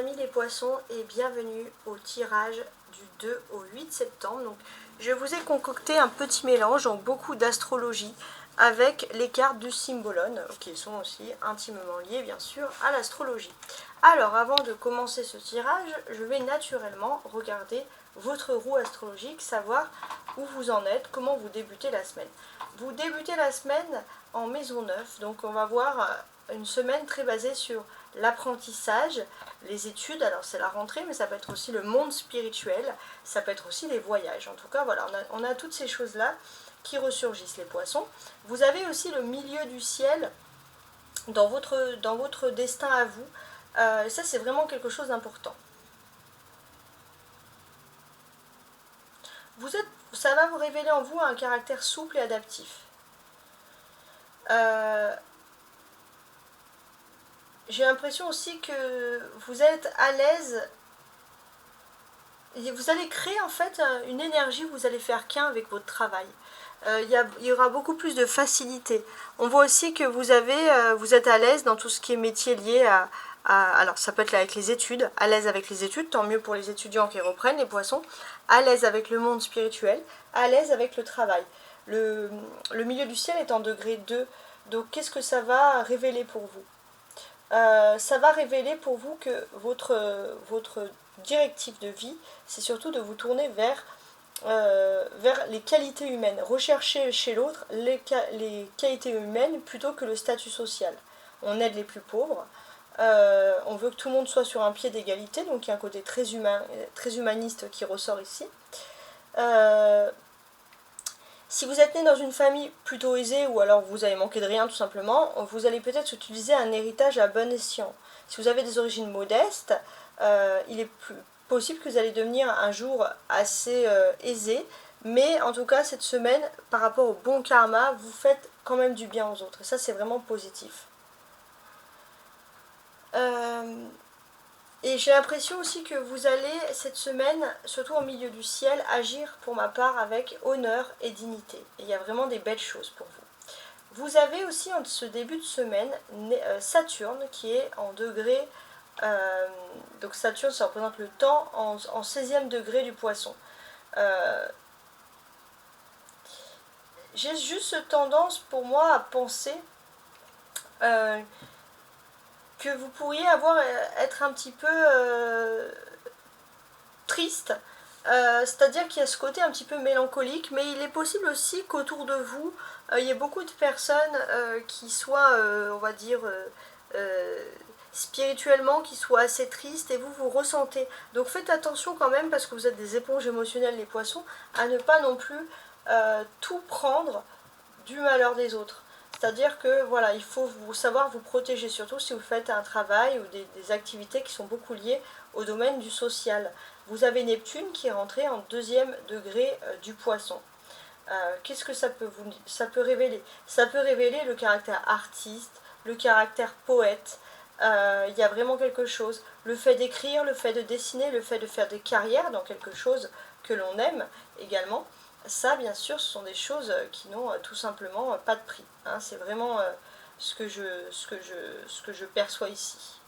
amis les poissons et bienvenue au tirage du 2 au 8 septembre. Donc, je vous ai concocté un petit mélange, donc beaucoup d'astrologie avec les cartes du Symbolon, qui sont aussi intimement liées bien sûr à l'astrologie. Alors avant de commencer ce tirage, je vais naturellement regarder votre roue astrologique, savoir où vous en êtes, comment vous débutez la semaine. Vous débutez la semaine en maison 9, donc on va voir une semaine très basée sur l'apprentissage, les études, alors c'est la rentrée, mais ça peut être aussi le monde spirituel, ça peut être aussi les voyages. En tout cas, voilà, on a toutes ces choses-là qui ressurgissent, les poissons. Vous avez aussi le milieu du ciel dans votre destin à vous. Ça, c'est vraiment quelque chose d'important. Ça va vous révéler en vous un caractère souple et adaptif. J'ai l'impression aussi que vous êtes à l'aise. Vous allez créer en fait une énergie, vous allez faire qu'un avec votre travail. Il y aura beaucoup plus de facilité. On voit aussi que vous êtes à l'aise dans tout ce qui est métier lié alors ça peut être avec les études, à l'aise avec les études, tant mieux pour les étudiants qui reprennent les poissons, à l'aise avec le monde spirituel, à l'aise avec le travail. Le milieu du ciel est en degré 2, donc qu'est-ce que ça va révéler pour vous? Ça va révéler pour vous que votre directive de vie, c'est surtout de vous tourner vers les qualités humaines. Rechercher chez l'autre les qualités humaines plutôt que le statut social. On aide les plus pauvres. On veut que tout le monde soit sur un pied d'égalité, donc il y a un côté très humaniste qui ressort ici. Si vous êtes né dans une famille plutôt aisée, ou alors vous avez manqué de rien tout simplement, vous allez peut-être utiliser un héritage à bon escient. Si vous avez des origines modestes, il est possible que vous allez devenir un jour assez aisé, mais en tout cas cette semaine, par rapport au bon karma, vous faites quand même du bien aux autres, et ça c'est vraiment positif. Et j'ai l'impression aussi que vous allez, cette semaine, surtout au milieu du ciel, agir pour ma part avec honneur et dignité. Et il y a vraiment des belles choses pour vous. Vous avez aussi en ce début de semaine Saturne qui est en degré, donc Saturne ça représente le temps en 16e degré du poisson. J'ai juste tendance pour moi à penser que vous pourriez être un petit peu triste, c'est-à-dire qu'il y a ce côté un petit peu mélancolique, mais il est possible aussi qu'autour de vous, il y ait beaucoup de personnes qui soient, on va dire, spirituellement, qui soient assez tristes, et vous ressentez. Donc faites attention quand même, parce que vous êtes des éponges émotionnelles, les poissons, à ne pas non plus tout prendre du malheur des autres. C'est-à-dire que voilà, il faut savoir vous protéger, surtout si vous faites un travail ou des activités qui sont beaucoup liées au domaine du social. Vous avez Neptune qui est rentré en 2e degré du poisson. Qu'est-ce que ça peut révéler? Ça peut révéler le caractère artiste, le caractère poète. Il y a vraiment quelque chose. Le fait d'écrire, le fait de dessiner, le fait de faire des carrières dans quelque chose que l'on aime également. Ça, bien sûr, ce sont des choses qui n'ont tout simplement pas de prix. Hein. C'est vraiment ce que je perçois ici.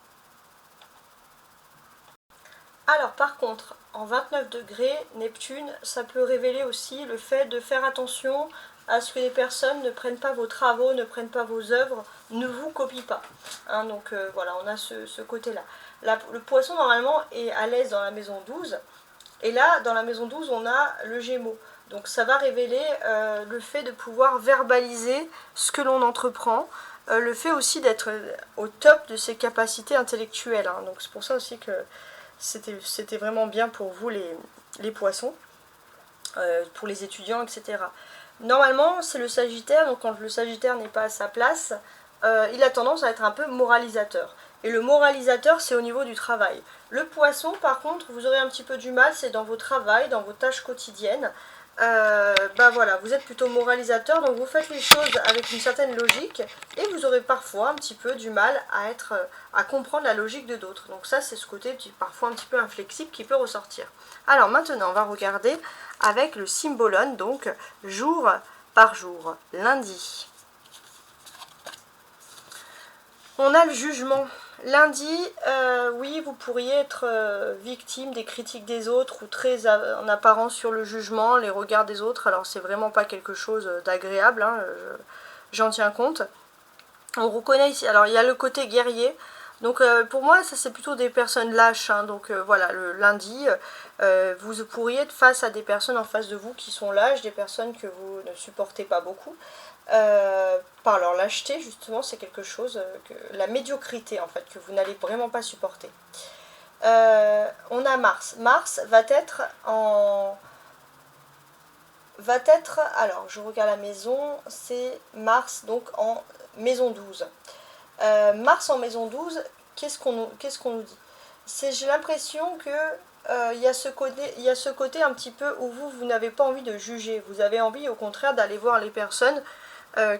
Alors, par contre, en 29 degrés, Neptune, ça peut révéler aussi le fait de faire attention à ce que les personnes ne prennent pas vos travaux, ne prennent pas vos œuvres, ne vous copient pas. Hein, donc voilà, on a ce côté-là. Le poisson, normalement, est à l'aise dans la maison 12. Et là, dans la maison 12, on a le Gémeaux. Donc ça va révéler le fait de pouvoir verbaliser ce que l'on entreprend, le fait aussi d'être au top de ses capacités intellectuelles. Hein. Donc c'est pour ça aussi que c'était vraiment bien pour vous les poissons, pour les étudiants, etc. Normalement, c'est le Sagittaire, donc quand le Sagittaire n'est pas à sa place, il a tendance à être un peu moralisateur. Et le moralisateur, c'est au niveau du travail. Le Poisson, par contre, vous aurez un petit peu du mal, c'est dans vos travails, dans vos tâches quotidiennes. Voilà, vous êtes plutôt moralisateur, donc vous faites les choses avec une certaine logique, et vous aurez parfois un petit peu du mal à comprendre la logique de d'autres. Donc ça, c'est ce côté parfois un petit peu inflexible qui peut ressortir. Alors maintenant, on va regarder avec le Symbolon, donc jour par jour, lundi. On a le jugement. Lundi, oui, vous pourriez être victime des critiques des autres ou très en apparence sur le jugement, les regards des autres. Alors c'est vraiment pas quelque chose d'agréable, hein, j'en tiens compte. On reconnaît ici, alors il y a le côté guerrier. Donc pour moi ça c'est plutôt des personnes lâches, hein. Donc voilà, le lundi, vous pourriez être face à des personnes en face de vous qui sont lâches, des personnes que vous ne supportez pas beaucoup. Par leur lâcheté justement, c'est quelque chose la médiocrité en fait que vous n'allez vraiment pas supporter. On a Mars. Mars alors je regarde la maison, c'est Mars donc en maison 12. Mars en maison 12, qu'est-ce qu'on nous dit? J'ai l'impression que il y a ce côté un petit peu où vous n'avez pas envie de juger, vous avez envie au contraire d'aller voir les personnes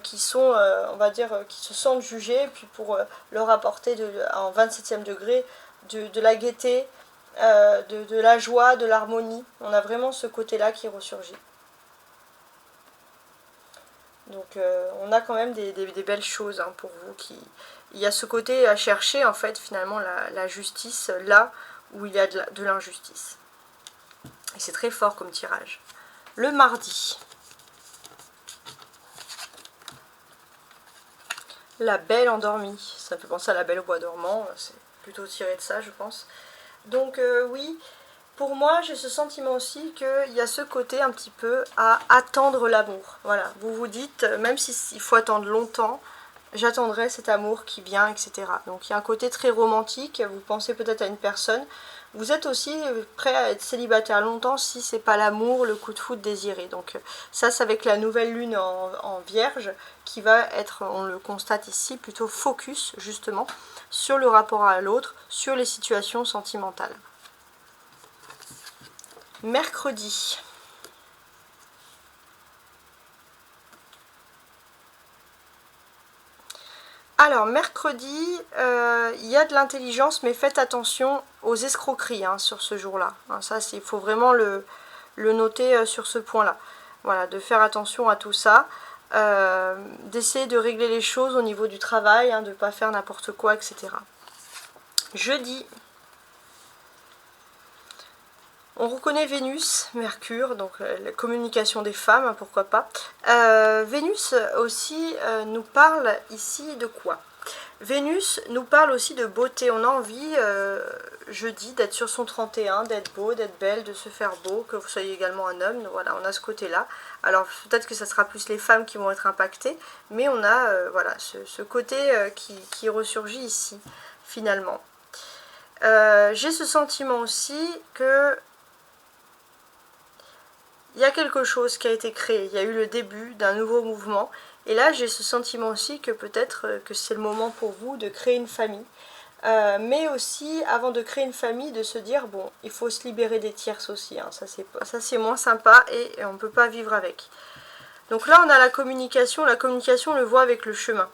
qui sont, on va dire, qui se sentent jugées, puis pour leur apporter en 27e degré de la gaieté, de la joie, de l'harmonie. On a vraiment ce côté-là qui ressurgit. Donc on a quand même des belles choses, hein, pour vous. Il y a ce côté à chercher en fait finalement la justice là où il y a de l'injustice. Et c'est très fort comme tirage. Le mardi. La belle endormie. Ça fait penser à la belle au bois dormant. C'est plutôt tiré de ça je pense. Donc oui, pour moi, j'ai ce sentiment aussi qu'il y a ce côté un petit peu à attendre l'amour. Voilà, vous vous dites, même s'il faut attendre longtemps, j'attendrai cet amour qui vient, etc. Donc il y a un côté très romantique, vous pensez peut-être à une personne. Vous êtes aussi prêt à être célibataire longtemps si c'est pas l'amour, le coup de foudre désiré. Donc ça, c'est avec la nouvelle lune en Vierge qui va être, on le constate ici, plutôt focus justement sur le rapport à l'autre, sur les situations sentimentales. Mercredi. Alors, mercredi, il y a de l'intelligence, mais faites attention aux escroqueries, hein, sur ce jour-là. Hein, ça, il faut vraiment le noter sur ce point-là. Voilà, de faire attention à tout ça. D'essayer de régler les choses au niveau du travail, hein, de ne pas faire n'importe quoi, etc. Jeudi. On reconnaît Vénus, Mercure, donc la communication des femmes, hein, pourquoi pas. Vénus aussi nous parle ici de quoi? Vénus nous parle aussi de beauté. On a envie, jeudi, d'être sur son 31, d'être beau, d'être belle, de se faire beau, que vous soyez également un homme. Voilà, on a ce côté-là. Alors peut-être que ça sera plus les femmes qui vont être impactées, mais on a voilà, ce côté qui ressurgit ici, finalement. J'ai ce sentiment aussi que il y a quelque chose qui a été créé, il y a eu le début d'un nouveau mouvement, et là j'ai ce sentiment aussi que peut-être que c'est le moment pour vous de créer une famille, mais aussi avant de créer une famille de se dire bon, il faut se libérer des tierces aussi, hein. Ça c'est moins sympa et on ne peut pas vivre avec. Donc là on a la communication on le voit avec le chemin.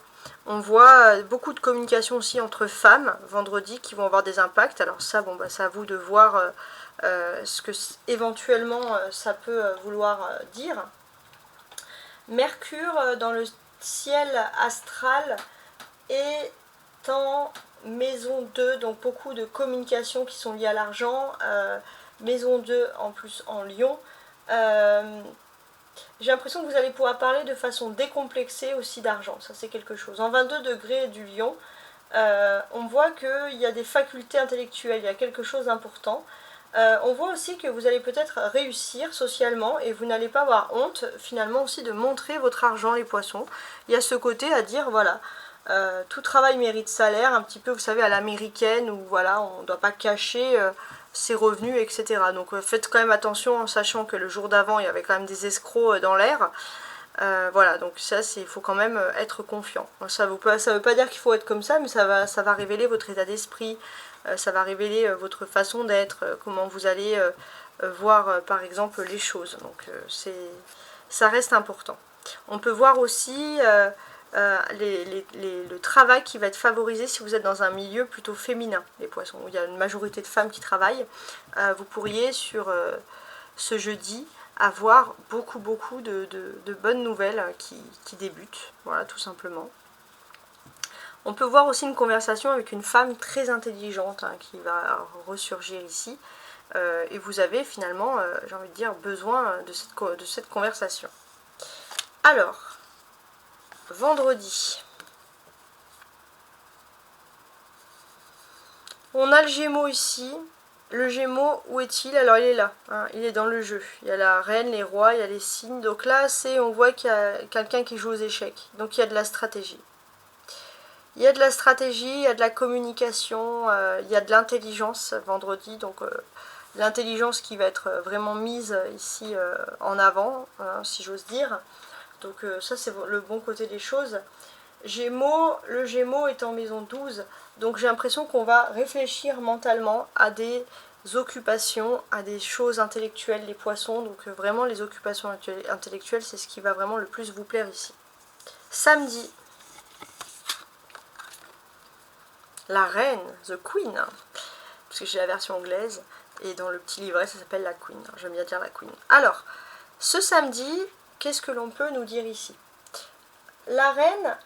On voit beaucoup de communication aussi entre femmes vendredi qui vont avoir des impacts. Alors ça, bon, bah, c'est à vous de voir ce que éventuellement ça peut vouloir dire. Mercure dans le ciel astral est en maison 2, donc beaucoup de communications qui sont liées à l'argent. Maison 2 en plus en Lion. J'ai l'impression que vous allez pouvoir parler de façon décomplexée aussi d'argent, ça c'est quelque chose. En 22 degrés du Lion, on voit qu'il y a des facultés intellectuelles, il y a quelque chose d'important. On voit aussi que vous allez peut-être réussir socialement et vous n'allez pas avoir honte finalement aussi de montrer votre argent, les poissons. Il y a ce côté à dire voilà, tout travail mérite salaire, un petit peu vous savez à l'américaine où voilà, on ne doit pas cacher ses revenus, etc. Donc faites quand même attention en sachant que le jour d'avant il y avait quand même des escrocs dans l'air. Voilà, donc ça, il faut quand même être confiant. Ça veut pas dire qu'il faut être comme ça, mais ça va révéler votre état d'esprit, ça va révéler votre façon d'être, comment vous allez voir par exemple les choses. Donc ça reste important. On peut voir aussi le travail qui va être favorisé si vous êtes dans un milieu plutôt féminin, les poissons, où il y a une majorité de femmes qui travaillent. Vous pourriez sur ce jeudi avoir beaucoup de bonnes nouvelles qui débutent, voilà, tout simplement. On peut voir aussi une conversation avec une femme très intelligente hein, qui va ressurgir ici. Et vous avez finalement, j'ai envie de dire, besoin de cette conversation. Alors, vendredi. On a le Gémeaux ici. Le Gémeaux, où est-il? Alors il est là, hein, il est dans le jeu. Il y a la reine, les rois, il y a les signes. Donc là, on voit qu'il y a quelqu'un qui joue aux échecs. Donc il y a de la stratégie. Il y a de la stratégie, il y a de la communication, il y a de l'intelligence vendredi. Donc l'intelligence qui va être vraiment mise ici en avant, hein, si j'ose dire. Donc ça c'est le bon côté des choses. Gémeaux, le Gémeaux est en maison 12, donc j'ai l'impression qu'on va réfléchir mentalement à des occupations, à des choses intellectuelles, les poissons, donc vraiment les occupations intellectuelles, c'est ce qui va vraiment le plus vous plaire ici. Samedi, la reine, the queen, parce que j'ai la version anglaise, et dans le petit livret ça s'appelle la queen, j'aime bien dire la queen. Alors, ce samedi, qu'est-ce que l'on peut nous dire ici? La reine,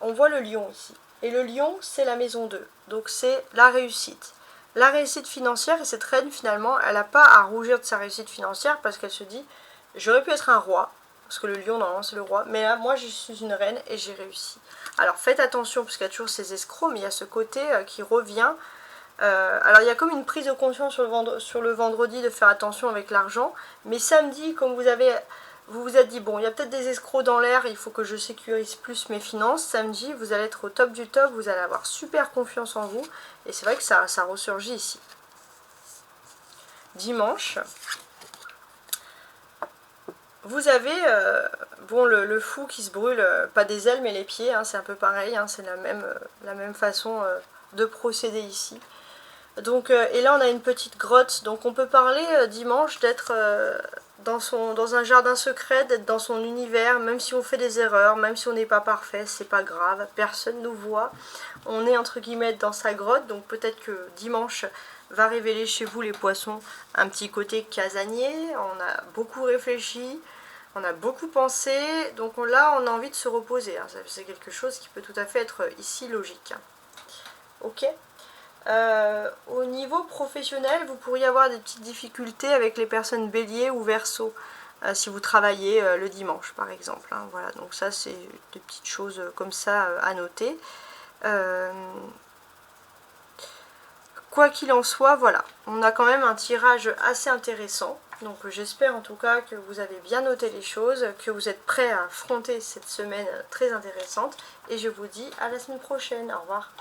on voit le lion ici. Et le lion, c'est la maison 2. Donc c'est la réussite. La réussite financière, et cette reine, finalement, elle n'a pas à rougir de sa réussite financière parce qu'elle se dit, j'aurais pu être un roi, parce que le lion, normalement, c'est le roi, mais là, moi, je suis une reine et j'ai réussi. Alors faites attention, parce qu'il y a toujours ces escrocs, mais il y a ce côté qui revient. Alors il y a comme une prise de conscience sur le vendredi de faire attention avec l'argent, mais samedi, comme vous vous êtes dit, bon, il y a peut-être des escrocs dans l'air, il faut que je sécurise plus mes finances. Samedi, vous allez être au top du top, vous allez avoir super confiance en vous. Et c'est vrai que ça ressurgit ici. Dimanche, vous avez bon, le fou qui se brûle, pas des ailes mais les pieds, hein, c'est un peu pareil, hein, c'est la même façon de procéder ici. Donc, et là on a une petite grotte, donc on peut parler dimanche d'être dans un jardin secret, d'être dans son univers, même si on fait des erreurs, même si on n'est pas parfait, c'est pas grave, personne nous voit. On est entre guillemets dans sa grotte, donc peut-être que dimanche va révéler chez vous les poissons un petit côté casanier, on a beaucoup réfléchi, on a beaucoup pensé, donc là on a envie de se reposer, hein. C'est quelque chose qui peut tout à fait être ici logique. Ok. Au niveau professionnel, vous pourriez avoir des petites difficultés avec les personnes bélier ou verseau, si vous travaillez le dimanche par exemple, hein, voilà, donc ça c'est des petites choses comme ça à noter. Quoi qu'il en soit, voilà, on a quand même un tirage assez intéressant, donc j'espère en tout cas que vous avez bien noté les choses, que vous êtes prêts à affronter cette semaine très intéressante, et je vous dis à la semaine prochaine, au revoir.